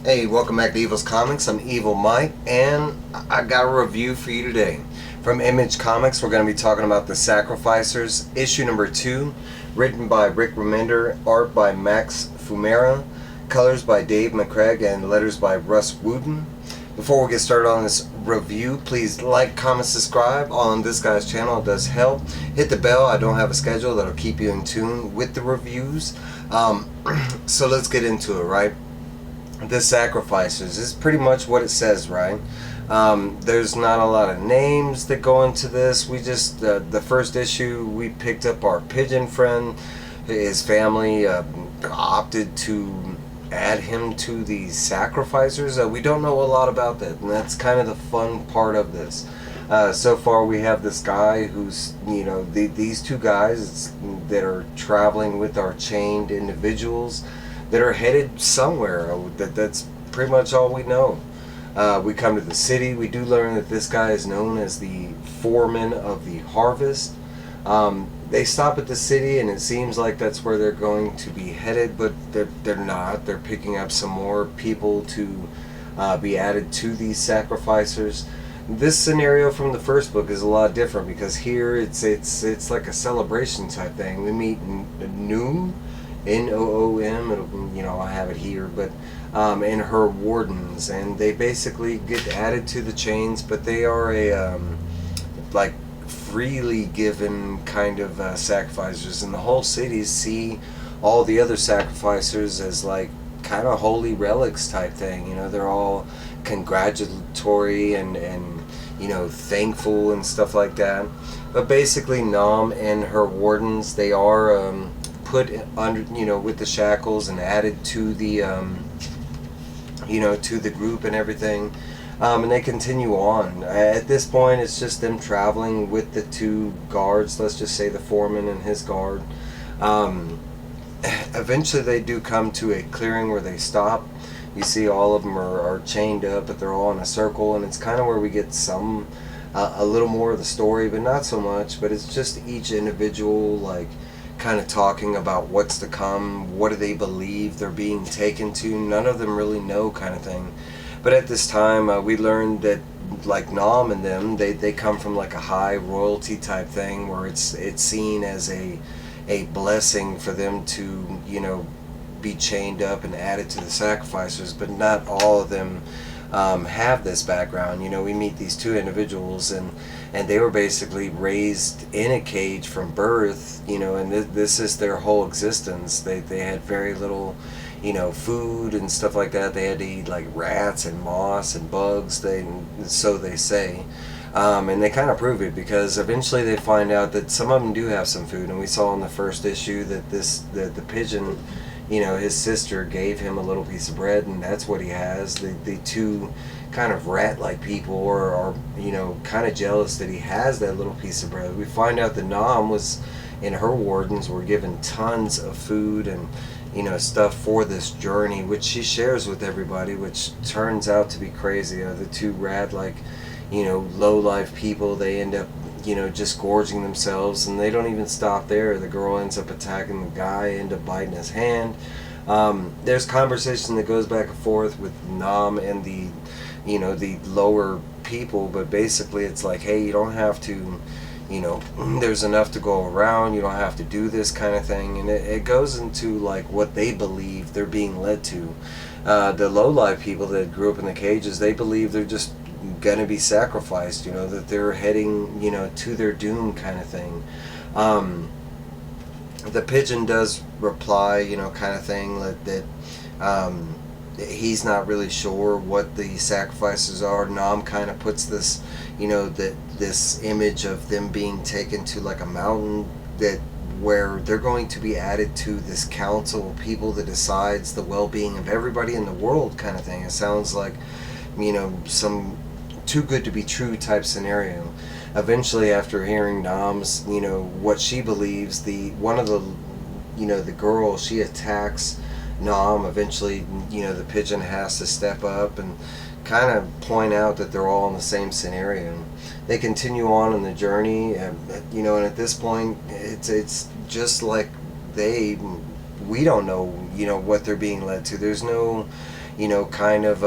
Hey, welcome back to Evil's Comics. I'm Evil Mike, and I got a review for you today. From Image Comics, we're going to be talking about The Sacrificers, issue number 2, written by Remender, art by Max Fiumara, colors by Dave McCaig, and letters by Rus Wooton. Before we get started on this review, please like, comment, subscribe on this guy's channel. It does help. Hit the bell. I don't have a schedule that'll keep you in tune with the reviews. So let's get into it, right? The Sacrificers is pretty much what it says, right? There's not a lot of names that go into this. We just the first issue, we picked up our pigeon friend. His family opted to add him to the Sacrificers. We don't know a lot about that, and that's kind of the fun part of this. So far we have this guy who's, these two guys that are traveling with our chained individuals that are headed somewhere. That's pretty much all we know. We come to the city. We do learn that this guy is known as the foreman of the harvest. They stop at the city, and it seems like that's where they're going to be headed, but they're not. They're picking up some more people to be added to these Sacrificers. This scenario from the first book is a lot different, because here it's like a celebration type thing. We meet Noom, N-O-O-M, I have it here, but and her wardens, and they basically get added to the chains, but they are a like freely given kind of sacrificers, and the whole city see all the other sacrificers as like kind of holy relics type thing. They're all congratulatory and thankful and stuff like that. But basically, Nam and her wardens, they are put under, with the shackles and added to the to the group and everything, and they continue on. At this point, it's just them traveling with the two guards, let's just say the foreman and his guard. Eventually they do come to a clearing where they stop. You see all of them are chained up, but they're all in a circle, and it's kind of where we get some a little more of the story, but not so much. But it's just each individual, like, kind of talking about what's to come, what do they believe they're being taken to. None of them really know, kind of thing. But at this time, we learned that, like, Nam and them, they come from like a high royalty type thing, where it's seen as a blessing for them to be chained up and added to the Sacrificers. But not all of them have this background. We meet these two individuals, and they were basically raised in a cage from birth, and this is their whole existence. They had very little food and stuff like that. They had to eat like rats and moss and bugs, so they say. And they kind of prove it, because eventually they find out that some of them do have some food. And we saw in the first issue that the pigeon, his sister gave him a little piece of bread, and that's what he has. The two kind of rat-like people are kind of jealous that he has that little piece of bread. We find out that Nam and her wardens were given tons of food and stuff for this journey, which she shares with everybody, which turns out to be crazy. The two rat-like, low-life people, they end up just gorging themselves, and they don't even stop there. The girl ends up attacking the guy, end up biting his hand. There's conversation that goes back and forth with Nam and the lower people, but basically it's like, hey, you don't have to, there's enough to go around, you don't have to do this kind of thing. And it goes into like what they believe they're being led to. The low-life people that grew up in the cages, they believe they're just gonna be sacrificed, that they're heading to their doom, kind of thing. The pigeon does reply, kind of thing, that he's not really sure what the sacrifices are. Nam kind of puts this this image of them being taken to like a mountain, where they're going to be added to this council of people that decides the well-being of everybody in the world, kind of thing. It sounds like some too good to be true type scenario. Eventually, after hearing Nam's what she believes, one of the girl, she attacks Nam. Eventually, the pigeon has to step up and kind of point out that they're all in the same scenario. They continue on in the journey, and at this point, it's just like we don't know, what they're being led to. There's no, kind of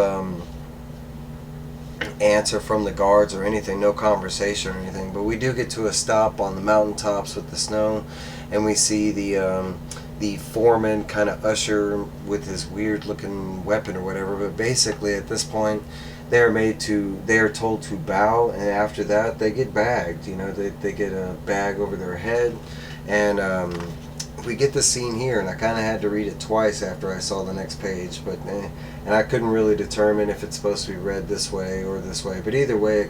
answer from the guards or anything, no conversation or anything. But we do get to a stop on the mountaintops with the snow, and we see the foreman kind of usher with his weird looking weapon or whatever. But basically at this point they are told to bow, and after that they get bagged. They get a bag over their head, and we get the scene here, and I kind of had to read it twice after I saw the next page, and I couldn't really determine if it's supposed to be read this way or this way. But either way,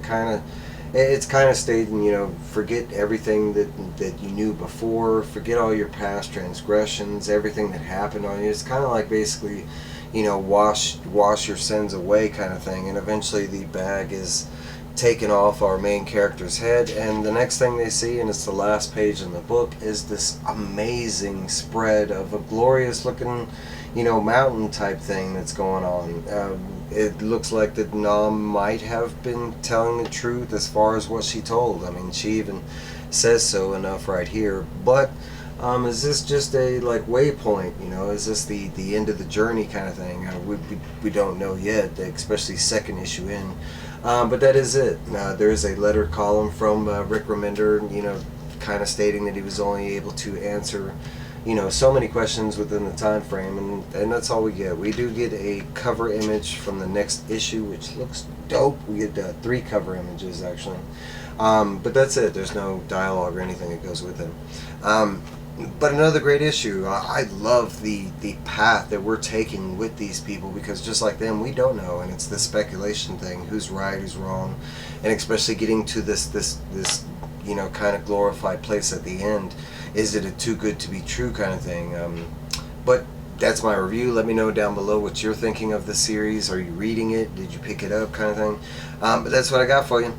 it's kind of stating, forget everything that you knew before, forget all your past transgressions, everything that happened on you. It's kind of like basically, wash your sins away kind of thing. And eventually the bag is taken off our main character's head, and the next thing they see, and it's the last page in the book, is this amazing spread of a glorious looking mountain type thing that's going on. It looks like that Nam might have been telling the truth as far as what she told. I mean, she even says so enough right here. But is this just a waypoint? Is this the end of the journey kind of thing? We don't know yet, especially second issue in. But that is it. There is a letter column from Rick Remender, kind of stating that he was only able to answer, so many questions within the time frame, and that's all we get. We do get a cover image from the next issue, which looks dope. We get 3 cover images actually, but that's it. There's no dialogue or anything that goes with it. But another great issue. I love the path that we're taking with these people, because just like them, we don't know, and it's the speculation thing, who's right, who's wrong, and especially getting to this kind of glorified place at the end. Is it a too good to be true kind of thing? But that's my review. Let me know down below what you're thinking of the series. Are you reading it? Did you pick it up kind of thing? But that's what I got for you.